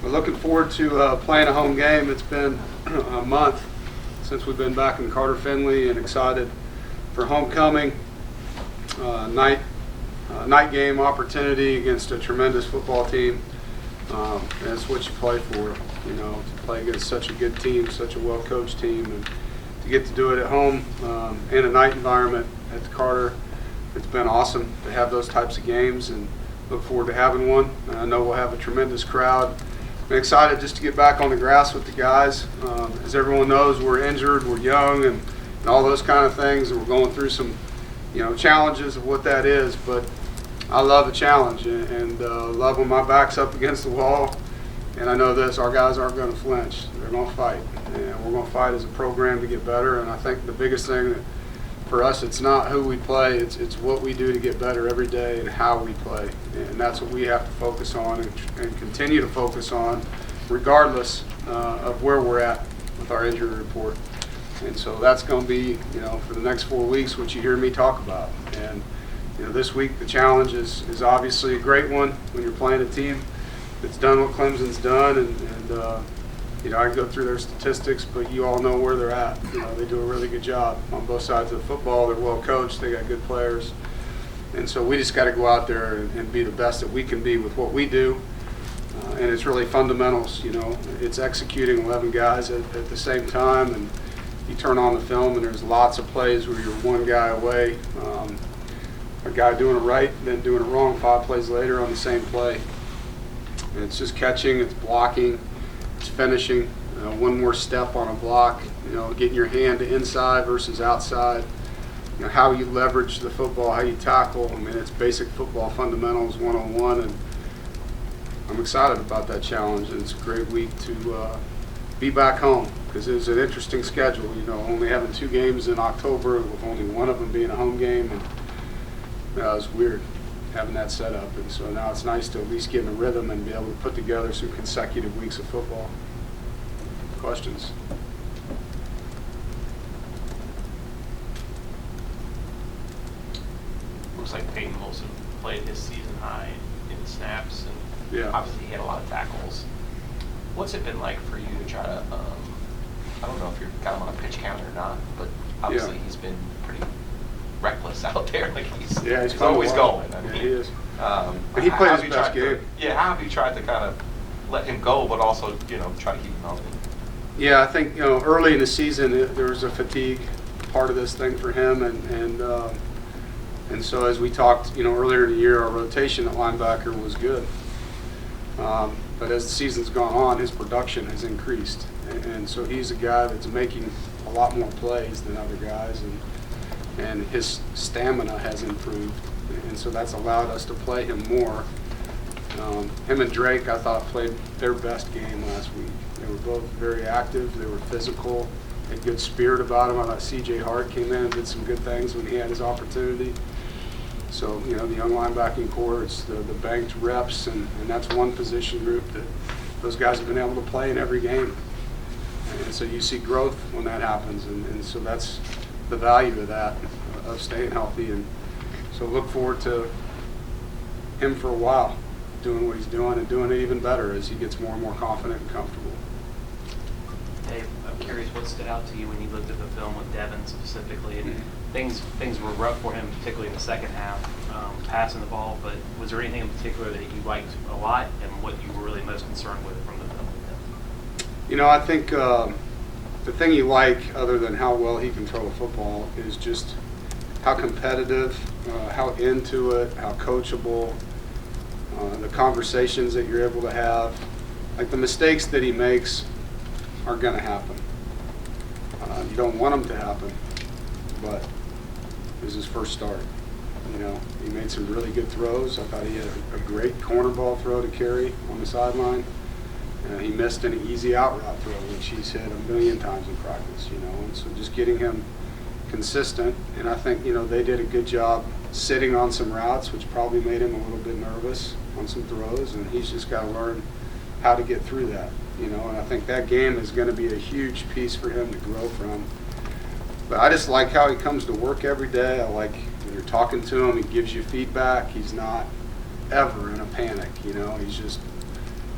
We're looking forward to playing a home game. It's been a month since we've been back in Carter Finley, and excited for homecoming. Night game opportunity against a tremendous football team. That's what you play for, to play against such a good team, such a well-coached team, and to get to do it at home in a night environment at the Carter. It's been awesome to have those types of games, and look forward to having one. I know we'll have a tremendous crowd. I'm excited just to get back on the grass with the guys. As everyone knows, we're injured, we're young, and all those kind of things, and we're going through some challenges of what that is. But I love a challenge, and love when my back's up against the wall. And I know this, our guys aren't going to flinch. They're going to fight. And we're going to fight as a program to get better. And I think the biggest thing that for us, it's not who we play, it's what we do to get better every day and how we play. And that's what we have to focus on and continue to focus on, regardless of where we're at with our injury report. And so that's going to be, for the next 4 weeks, what you hear me talk about. And this week the challenge is obviously a great one when you're playing a team that's done what Clemson's done, and I can go through their statistics, but you all know where they're at. They do a really good job on both sides of the football. They're well coached. They got good players, and so we just got to go out there and be the best that we can be with what we do. And it's really fundamentals. It's executing 11 guys at the same time, and you turn on the film, and there's lots of plays where you're one guy away. A guy doing it right, then doing it wrong 5 plays later on the same play. And it's just catching, it's blocking, it's finishing. One more step on a block, getting your hand to inside versus outside. How you leverage the football, how you tackle. It's basic football fundamentals 101, and I'm excited about that challenge. And it's a great week to be back home, because it was an interesting schedule. Only having 2 games in October, with only one of them being a home game, and it was weird having that set up. And so now it's nice to at least get in a rhythm and be able to put together some consecutive weeks of football. Questions? Looks like Peyton Wilson played his season high in snaps, and Yeah. obviously he had a lot of tackles. What's it been like for you to try to, I don't know if you've got him on a pitch count or not, but obviously he's been pretty reckless out there. Like he's always going. He is. But he played his best game. How have you tried to kind of let him go, but also try to keep him healthy? Yeah, I think early in the season there was a fatigue part of this thing for him, and so as we talked earlier in the year, our rotation at linebacker was good. But as the season's gone on, his production has increased, and so he's a guy that's making a lot more plays than other guys, and his stamina has improved, and so that's allowed us to play him more. Him and Drake, I thought, played their best game last week. They were both very active. They were physical, had good spirit about them. I thought C.J. Hart came in and did some good things when he had his opportunity. So, the young linebacking core, it's the banked reps, and that's one position group that those guys have been able to play in every game. And so you see growth when that happens, and so that's the value of that, of staying healthy. And so look forward to him for a while, doing what he's doing and doing it even better as he gets more and more confident and comfortable. Dave, I'm curious what stood out to you when you looked at the film with Devin specifically. And things were rough for him, particularly in the second half, passing the ball. But was there anything in particular that you liked a lot, and what you were really most concerned with from the film with him? I think the thing you like, other than how well he can throw a football, is just how competitive, how into it, how coachable, the conversations that you're able to have. Like the mistakes that he makes are going to happen. You don't want them to happen, but it was his first start. He made some really good throws. I thought he had a great corner ball throw to carry on the sideline. He missed an easy out route throw, which he's hit a million times in practice, and so just getting him consistent. And I think, they did a good job sitting on some routes, which probably made him a little bit nervous on some throws, and he's just got to learn how to get through that, and I think that game is going to be a huge piece for him to grow from. But I just like how he comes to work every day. I like when you're talking to him, he gives you feedback. He's not ever in a panic, he's just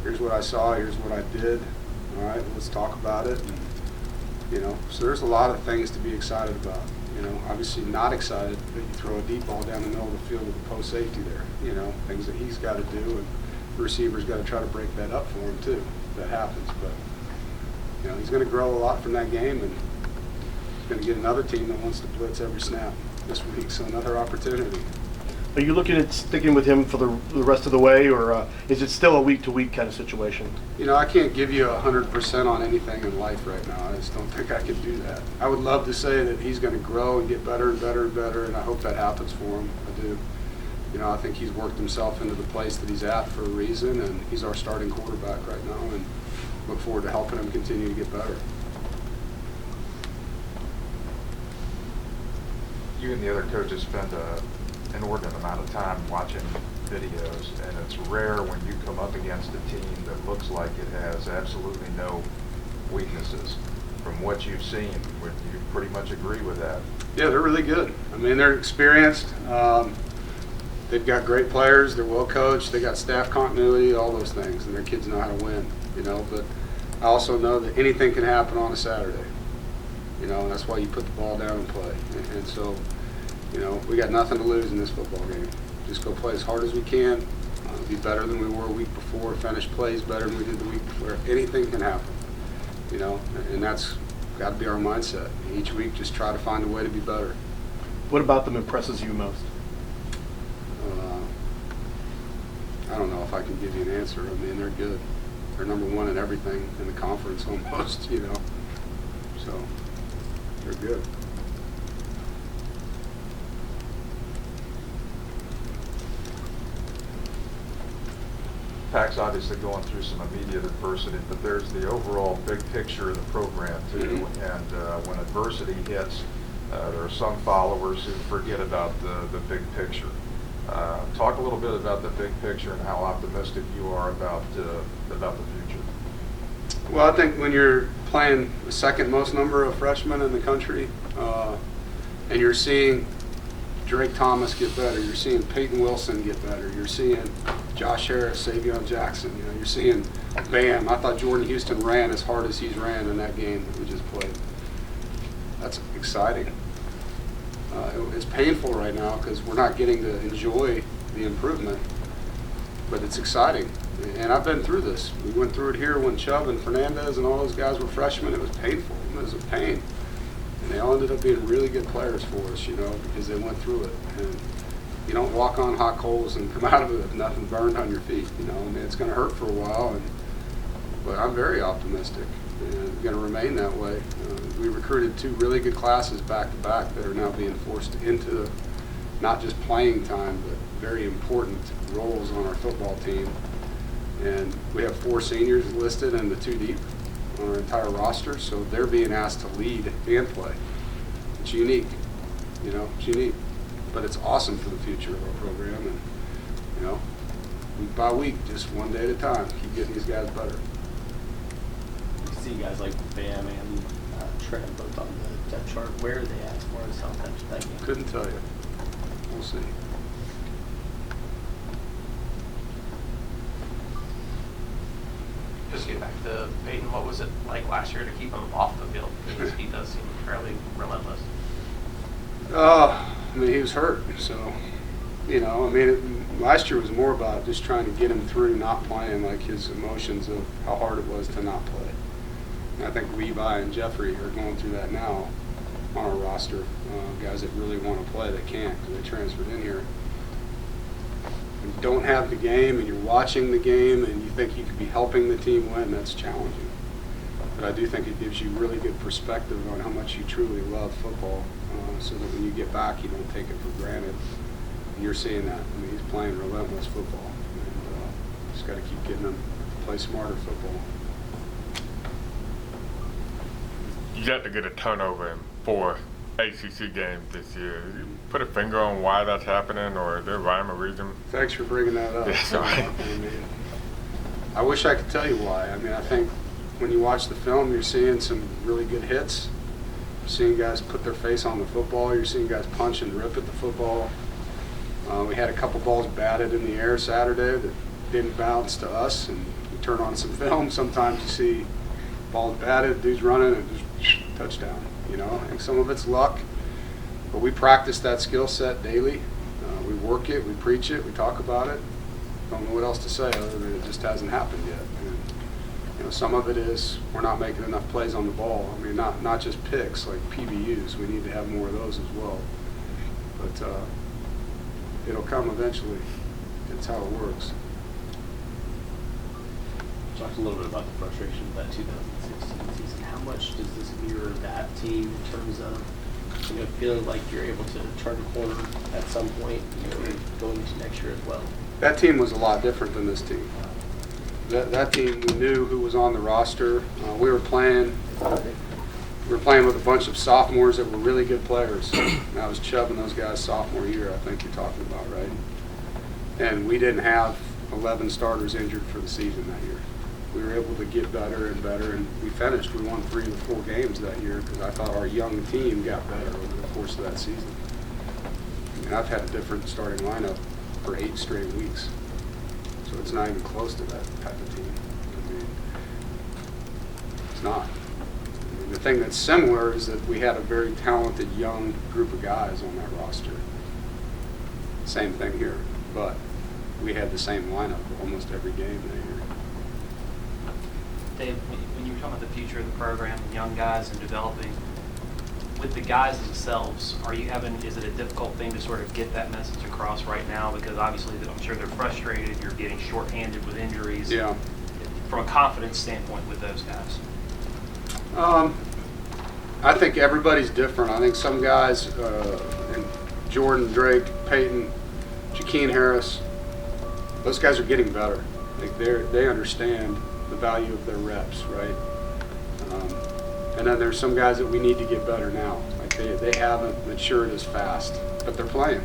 here's what I saw, here's what I did. All right, let's talk about it. And, you know, so there's a lot of things to be excited about. You know, obviously not excited that you throw a deep ball down the middle of the field with a post safety there. You know, things that he's got to do, and the receiver's got to try to break that up for him too. If that happens, but you know, he's going to grow a lot from that game, and he's going to get another team that wants to blitz every snap this week. So another opportunity. Are you looking at sticking with him for the rest of the way, or is it still a week-to-week kind of situation? You know, I can't give you 100% on anything in life right now. I just don't think I can do that. I would love to say that he's going to grow and get better and better and better, and I hope that happens for him. I do. You know, I think he's worked himself into the place that he's at for a reason, and he's our starting quarterback right now, and look forward to helping him continue to get better. You and the other coaches spend an inordinate amount of time watching videos, and it's rare when you come up against a team that looks like it has absolutely no weaknesses. From what you've seen, would you pretty much agree with that? Yeah, they're really good. I mean, they're experienced. They've got great players. They're well coached. They got staff continuity, all those things, and their kids know how to win. You know, but I also know that anything can happen on a Saturday. You know, and that's why you put the ball down and play. And so, you know, we got nothing to lose in this football game. Just go play as hard as we can, be better than we were a week before, finish plays better than we did the week before. Anything can happen, you know, and that's got to be our mindset. Each week, just try to find a way to be better. What about them impresses you most? I don't know if I can give you an answer. I mean, they're good. They're number one in everything in the conference almost, you know. So, they're good. Pac's obviously going through some immediate adversity, but there's the overall big picture of the program too. And when adversity hits, there are some followers who forget about the big picture. Talk a little bit about the big picture and how optimistic you are about the future. Well, I think when you're playing the second most number of freshmen in the country, and you're seeing Drake Thomas get better, you're seeing Peyton Wilson get better, you're seeing Josh Harris, Savion Jackson, you know, you're seeing Bam. I thought Jordan Houston ran as hard as he's ran in that game that we just played. That's exciting. It's painful right now because we're not getting to enjoy the improvement, but it's exciting. And I've been through this. We went through it here when Chubb and Fernandez and all those guys were freshmen. It was painful. It was a pain. And they all ended up being really good players for us, you know, because they went through it. And you don't walk on hot coals and come out of it with nothing burned on your feet, you know. I mean, it's going to hurt for a while, but I'm very optimistic and going to remain that way. We recruited 2 really good classes back-to-back that are now being forced into not just playing time, but very important roles on our football team. And we have 4 seniors listed and the 2 deep on our entire roster, so they're being asked to lead and play. It's unique, you know, it's unique, but it's awesome for the future of our program. And, you know, week by week, just one day at a time, keep getting these guys better. You see guys like Bam and Trent both on the depth chart. Where are they at as far as how much that game? Couldn't tell you. We'll see. Just get back to Peyton, what was it like last year to keep him off the field? Because he does seem fairly relentless. I mean, he was hurt, so, you know, I mean, last year was more about just trying to get him through not playing, like his emotions of how hard it was to not play. And I think Levi and Jeffrey are going through that now on our roster, guys that really want to play that can't because they transferred in here. When you don't have the game and you're watching the game and you think you could be helping the team win, that's challenging. But I do think it gives you really good perspective on how much you truly love football, so that when you get back, you don't take it for granted. And you're seeing that. I mean, he's playing relentless football. And just got to keep getting him to play smarter football. You got to get a turnover in 4 ACC games this year. You put a finger on why that's happening, or is there rhyme or reason? Thanks for bringing that up. Yeah, sorry. I mean, I wish I could tell you why. I mean, I think when you watch the film, you're seeing some really good hits. You're seeing guys put their face on the football. You're seeing guys punch and rip at the football. We had a couple balls batted in the air Saturday that didn't bounce to us, and we turn on some film, sometimes you see ball's batted, dude's running, and just touchdown. You know, I think some of it's luck, but we practice that skill set daily. We work it, we preach it, we talk about it. Don't know what else to say other than it just hasn't happened yet. And, you know, some of it is we're not making enough plays on the ball. I mean, not just picks, like PBUs. We need to have more of those as well. But it'll come eventually. It's how it works. Talked a little bit about the frustration of that 2016 season. How much does this mirror that team in terms of, you know, feeling like you're able to turn a corner at some point, you know, going into next year as well? That team was a lot different than this team. That team, we knew who was on the roster. We were playing with a bunch of sophomores that were really good players. And I was chubbing those guys sophomore year, I think you're talking about, right? And we didn't have 11 starters injured for the season that year. We were able to get better and better, and we finished. We won 3 of the 4 games that year because I thought our young team got better over the course of that season. And I've had a different starting lineup for 8 straight weeks. So it's not even close to that type of team. I mean, it's not. I mean, the thing that's similar is that we had a very talented young group of guys on that roster. Same thing here, but we had the same lineup almost every game that year. Dave, when you were talking about the future of the program, young guys and developing, with the guys themselves, is it a difficult thing to sort of get that message across right now? Because obviously, I'm sure they're frustrated. You're getting shorthanded with injuries. Yeah. From a confidence standpoint with those guys. I think everybody's different. I think some guys, and Jordan, Drake, Peyton, Jakeem Harris, those guys are getting better. Like they understand the value of their reps, right? And then there's some guys that we need to get better now. Like they haven't matured as fast, but they're playing.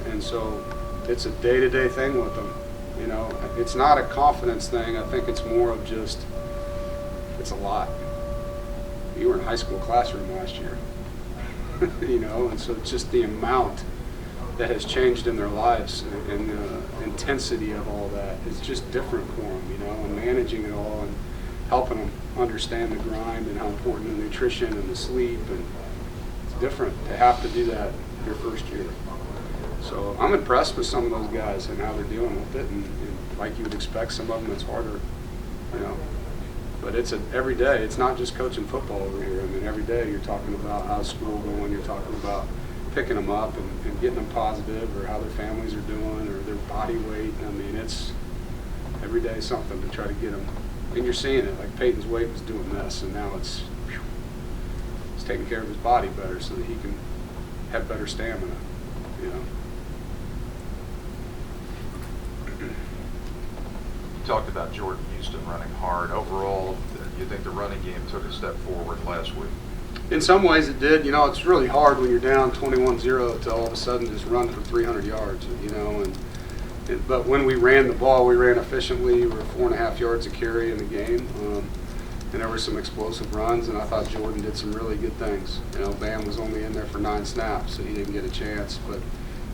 And so it's a day-to-day thing with them. You know, it's not a confidence thing. I think it's more of just, it's a lot. You were in high school classroom last year, you know, and so it's just the amount that has changed in their lives and the intensity of all that is just different for them, you know, and managing it all and helping them understand the grind and how important the nutrition and the sleep, and it's different to have to do that your first year. So I'm impressed with some of those guys and how they're dealing with it, and like you would expect, some of them it's harder, you know. But it's every day. It's not just coaching football over here. I mean, every day you're talking about how's school going. You're talking about picking them up and getting them positive, or how their families are doing, or their body weight. I mean, it's every day something to try to get them. And you're seeing it. Like Peyton's weight was doing this, and now it's taking care of his body better so that he can have better stamina, you know. You talked about Jordan Houston running hard. Overall, do you think the running game took a step forward last week? In some ways it did. You know, it's really hard when you're down 21-0 to all of a sudden just run for 300 yards, you know. But when we ran the ball, we ran efficiently. We were 4.5 yards a carry in the game. And there were some explosive runs, and I thought Jordan did some really good things. You know, Bam was only in there for 9 snaps, so he didn't get a chance. But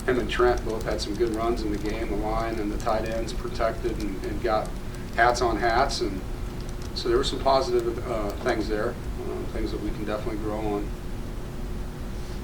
him and Trent both had some good runs in the game. The line and the tight ends protected and got hats on hats. And so there were some positive things there, things that we can definitely grow on.